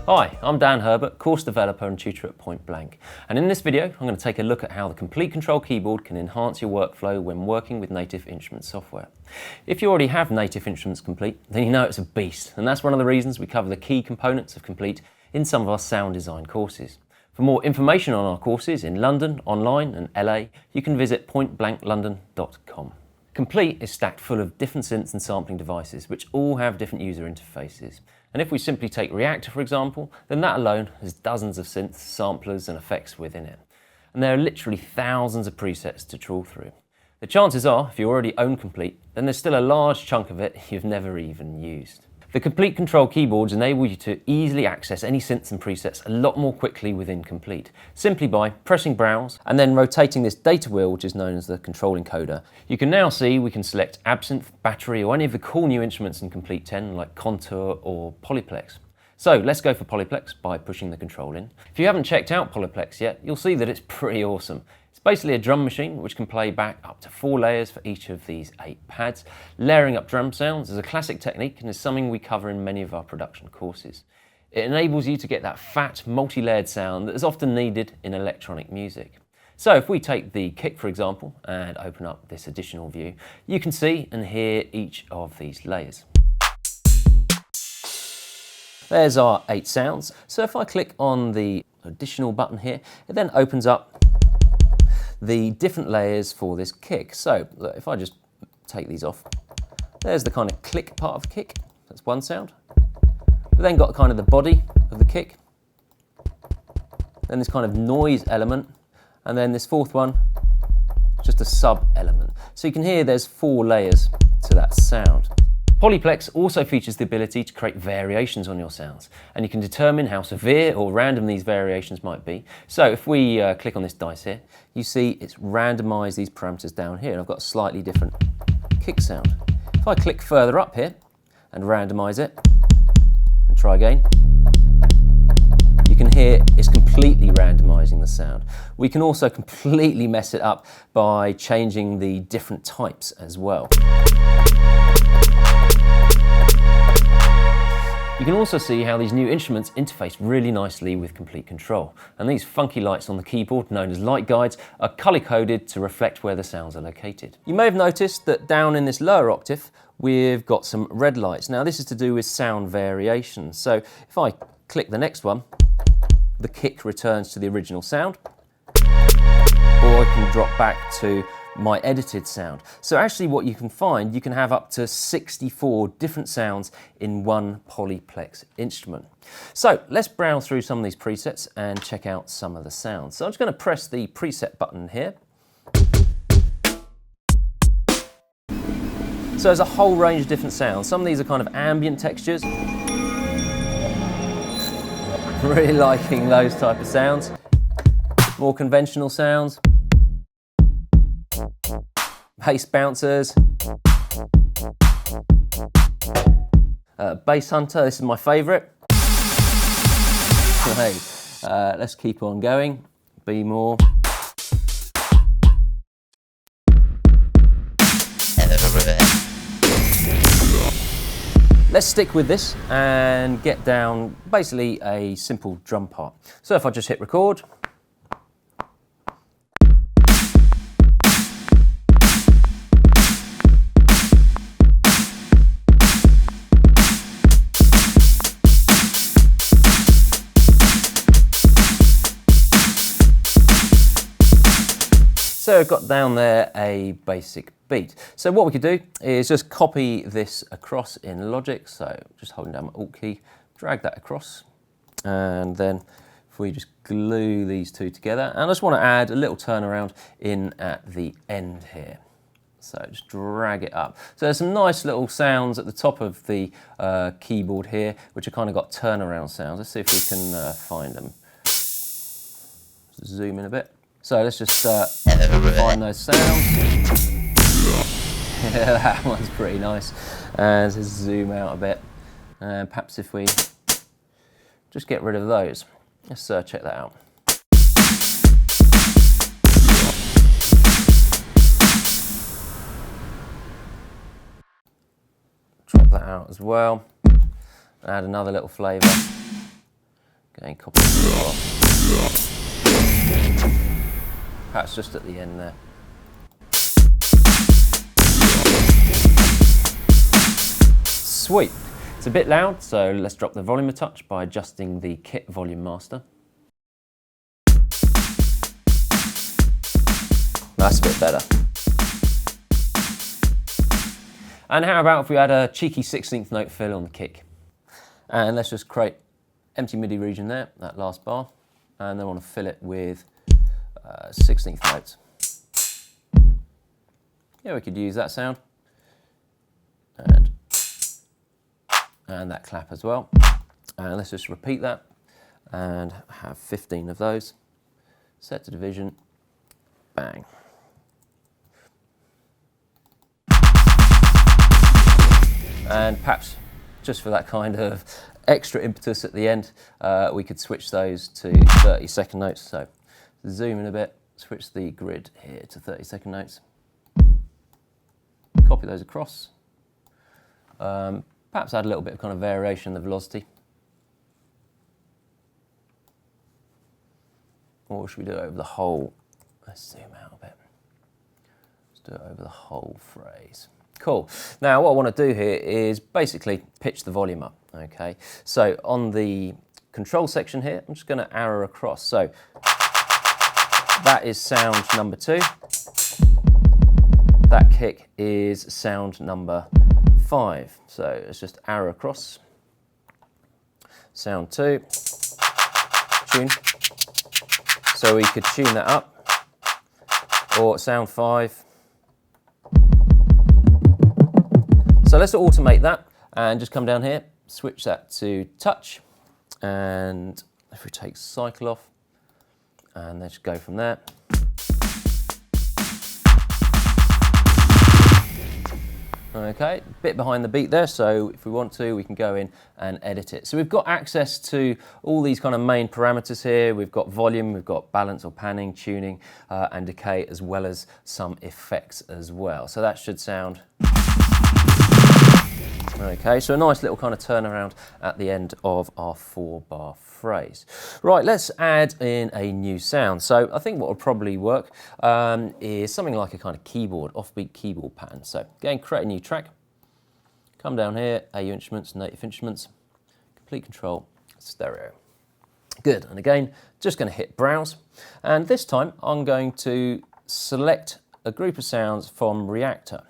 Hi, I'm Dan Herbert, course developer and tutor at Point Blank, and in this video I'm going to take a look at how the Complete Control keyboard can enhance your workflow when working with Native Instruments software. If you already have Native Instruments Complete, then you know it's a beast, and that's one of the reasons we cover the key components of Complete in some of our sound design courses. For more information on our courses in London, online and LA, you can visit pointblanklondon.com. Complete is stacked full of different synths and sampling devices, which all have different user interfaces. And if we simply take Reaktor, for example, then that alone has dozens of synths, samplers and effects within it. And there are literally thousands of presets to trawl through. The chances are, if you already own Complete, then there's still a large chunk of it you've never even used. The Complete Control keyboards enable you to easily access any synths and presets a lot more quickly within Complete, simply by pressing Browse and then rotating this data wheel, which is known as the control encoder. You can now see we can select Absynth, Battery or any of the cool new instruments in Complete 10 like Kontrol or Polyplex. So let's go for Polyplex by pushing the control in. If you haven't checked out Polyplex yet, you'll see that it's pretty awesome. It's basically a drum machine which can play back up to 4 layers for each of these 8 pads. Layering up drum sounds is a classic technique and is something we cover in many of our production courses. It enables you to get that fat, multi-layered sound that is often needed in electronic music. So if we take the kick, for example, and open up this additional view, you can see and hear each of these layers. There's our 8 sounds. So if I click on the additional button here, it then opens up the different layers for this kick. So look, if I just take these off, there's the kind of click part of the kick. That's one sound. We've then got kind of the body of the kick. Then this kind of noise element. And then this fourth one, just a sub element. So you can hear there's 4 layers to that sound. Polyplex also features the ability to create variations on your sounds, and you can determine how severe or random these variations might be. So if we click on this dice here, you see it's randomized these parameters down here, and I've got a slightly different kick sound. If I click further up here and randomize it, and try again, you can hear it's completely randomizing the sound. We can also completely mess it up by changing the different types as well. You can also see how these new instruments interface really nicely with Complete Control. And these funky lights on the keyboard, known as light guides, are color-coded to reflect where the sounds are located. You may have noticed that down in this lower octave, we've got some red lights. Now this is to do with sound variation. So if I click the next one, the kick returns to the original sound, or I can drop back to my edited sound. So actually what you can find, you can have up to 64 different sounds in one Polyplex instrument. So let's browse through some of these presets and check out some of the sounds. So I'm just going to press the preset button here. So there's a whole range of different sounds. Some of these are kind of ambient textures. Really liking those type of sounds. More conventional sounds. Bass bouncers, Bass Hunter, this is my favourite. Hey, let's keep on going, be more. Let's stick with this and get down basically a simple drum part. So if I just hit record, so I've got down there a basic beat. So what we could do is just copy this across in Logic. So just holding down my Alt key, drag that across. And then if we just glue these two together, and I just want to add a little turnaround in at the end here. So just drag it up. So there's some nice little sounds at the top of the keyboard here, which have kind of got turnaround sounds. Let's see if we can find them. Zoom in a bit. So let's just find those sounds. Yeah, that one's pretty nice. And just zoom out a bit. And perhaps if we just get rid of those. Let's check that out. Drop that out as well. Add another little flavour. Again, copy it off. Perhaps just at the end there. Sweet. It's a bit loud, so let's drop the volume a touch by adjusting the kit volume master. That's a bit better. And how about if we had a cheeky 16th note fill on the kick? And let's just create empty MIDI region there, that last bar, and then I want to fill it with 16th notes. Yeah, we could use that sound. And that clap as well. And let's just repeat that and have 15 of those. Set to division, bang. And perhaps just for that kind of extra impetus at the end, we could switch those to 30-second notes. So zoom in a bit, switch the grid here to 30-second notes. Copy those across. Perhaps add a little bit of kind of variation in the velocity. Or should we do it over the whole? Let's zoom out a bit. Let's do it over the whole phrase. Cool. Now what I want to do here is basically pitch the volume up. Okay. So on the control section here, I'm just going to arrow across. So that is sound number 2. That kick is sound number 5. So let's just arrow across. Sound 2. Tune. So we could tune that up. Or sound 5. So let's automate that and just come down here, switch that to touch. And if we take cycle off, and let's go from there. Okay, a bit behind the beat there, so if we want to, we can go in and edit it. So we've got access to all these kind of main parameters here. We've got volume, we've got balance or panning, tuning, and decay, as well as some effects as well. So that should sound... Okay, so a nice little kind of turnaround at the end of our 4-bar phrase. Right, let's add in a new sound. So I think what will probably work is something like a kind of keyboard, offbeat keyboard pattern. So again, create a new track. Come down here, AU Instruments, Native Instruments, Complete Control, Stereo. Good, and again, just going to hit Browse. And this time, I'm going to select a group of sounds from Reaktor.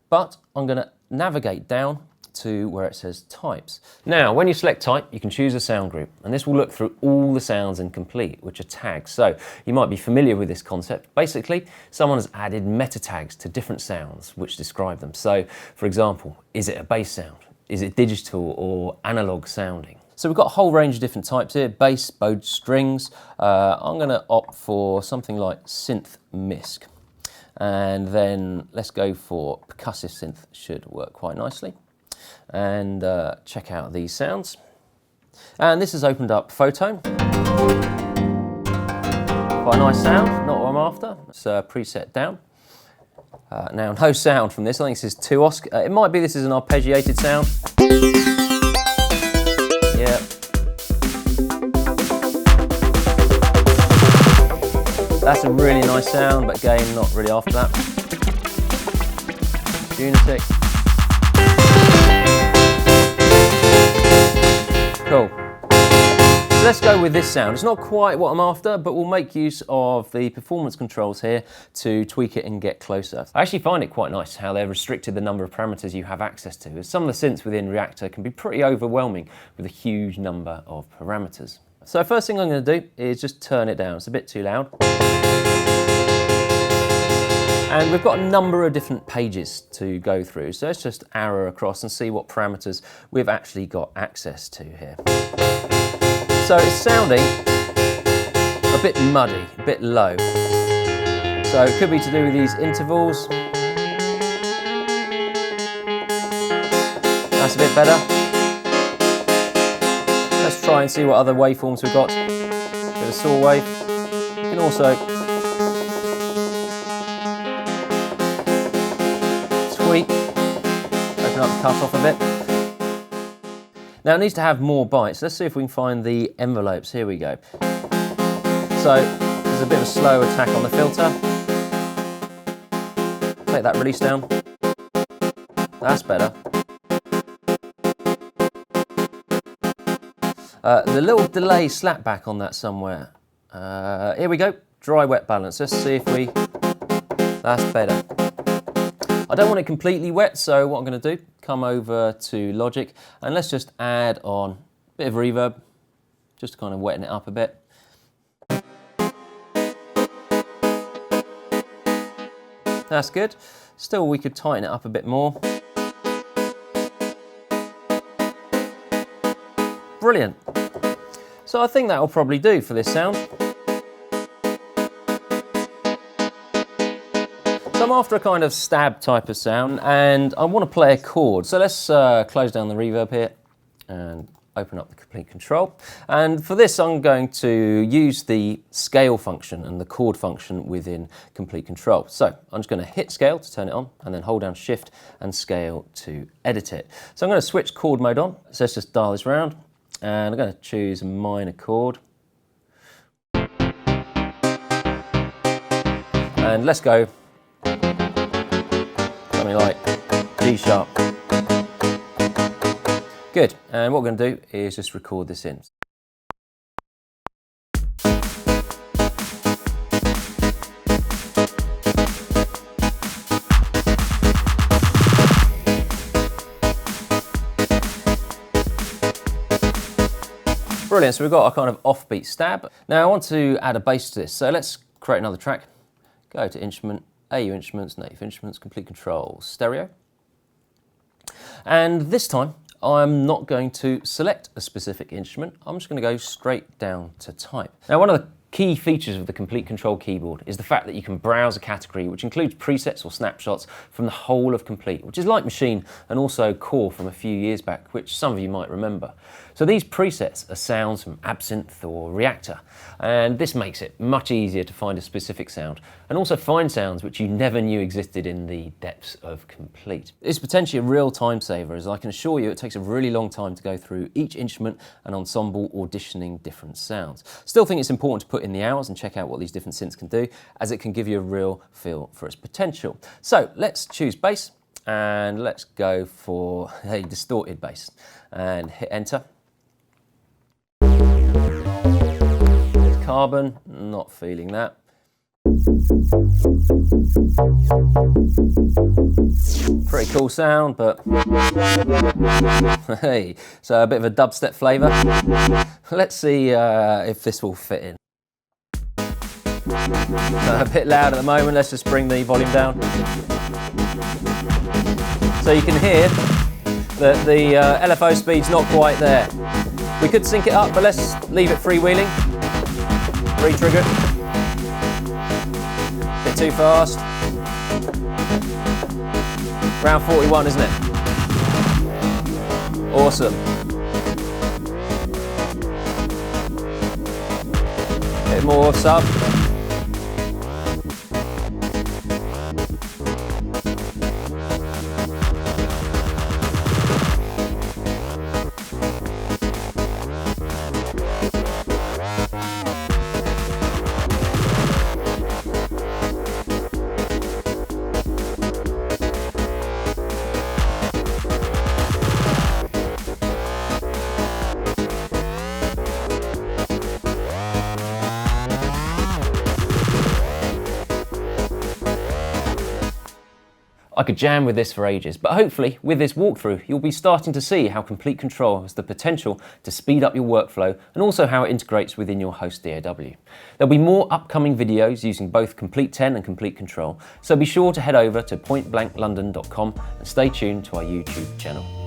But I'm going to navigate down to where it says types. Now, when you select type, you can choose a sound group, and this will look through all the sounds in Complete, which are tags. So you might be familiar with this concept. Basically, someone has added meta tags to different sounds which describe them. So, for example, is it a bass sound? Is it digital or analog sounding? So we've got a whole range of different types here, bass, bowed strings. I'm going to opt for something like synth misc. And then let's go for percussive synth, should work quite nicely. And check out these sounds. And this has opened up Photo. Quite a nice sound, not what I'm after. It's preset down. Now no sound from this, I think this is 2-osc. It might be this is an arpeggiated sound. Yeah. That's a really nice sound, but again, not really after that. Unitic. Cool. So let's go with this sound. It's not quite what I'm after, but we'll make use of the performance controls here to tweak it and get closer. I actually find it quite nice how they've restricted the number of parameters you have access to, as some of the synths within Reaktor can be pretty overwhelming with a huge number of parameters. So first thing I'm going to do is just turn it down. It's a bit too loud. And we've got a number of different pages to go through. So let's just arrow across and see what parameters we've actually got access to here. So it's sounding a bit muddy, a bit low. So it could be to do with these intervals. That's a bit better. Let's try and see what other waveforms we've got. Bit of saw wave. You can also tweak, open up the cutoff a bit. Now it needs to have more bytes. Let's see if we can find the envelopes. Here we go. So there's a bit of a slow attack on the filter. Take that release down. That's better. The little delay slapback on that somewhere. Here we go. Dry wet balance. Let's see if we... That's better. I don't want it completely wet, so what I'm going to do, come over to Logic, and let's just add on a bit of reverb, just to kind of wetten it up a bit. That's good. Still, we could tighten it up a bit more. Brilliant. So I think that will probably do for this sound. So I'm after a kind of stab type of sound, and I want to play a chord. So let's close down the reverb here and open up the Komplete Kontrol. And for this, I'm going to use the scale function and the chord function within Komplete Kontrol. So I'm just going to hit scale to turn it on, and then hold down shift and scale to edit it. So I'm going to switch chord mode on. So let's just dial this around, and I'm going to choose a minor chord. And let's go something like G sharp. Good, and what we're going to do is just record this in. Brilliant, so we've got our kind of offbeat stab. Now I want to add a bass to this, so let's create another track. Go to Instrument, AU Instruments, Native Instruments, Komplete Kontrol, Stereo. And this time, I'm not going to select a specific instrument. I'm just going to go straight down to type. Now, one of the key features of the Komplete Kontrol keyboard is the fact that you can browse a category which includes presets or snapshots from the whole of Komplete, which is like Machine and also Core from a few years back, which some of you might remember. So these presets are sounds from Synth or Reaktor, and this makes it much easier to find a specific sound and also find sounds which you never knew existed in the depths of Komplete. It's potentially a real time saver, as I can assure you it takes a really long time to go through each instrument and ensemble auditioning different sounds. Still think it's important to put in the hours and check out what these different synths can do, as it can give you a real feel for its potential. So let's choose bass, and let's go for a distorted bass and hit enter. Carbon, not feeling that. Pretty cool sound, but hey, so a bit of a dubstep flavour. Let's see if this will fit in. A bit loud at the moment, let's just bring the volume down. So you can hear that the LFO speed's not quite there. We could sync it up, but let's leave it freewheeling. Re-trigger it. Bit too fast. Round 41, isn't it? Awesome. Bit more sub. I could jam with this for ages, but hopefully with this walkthrough you'll be starting to see how Komplete Kontrol has the potential to speed up your workflow and also how it integrates within your host DAW. There'll be more upcoming videos using both Komplete 10 and Komplete Kontrol, so be sure to head over to pointblanklondon.com and stay tuned to our YouTube channel.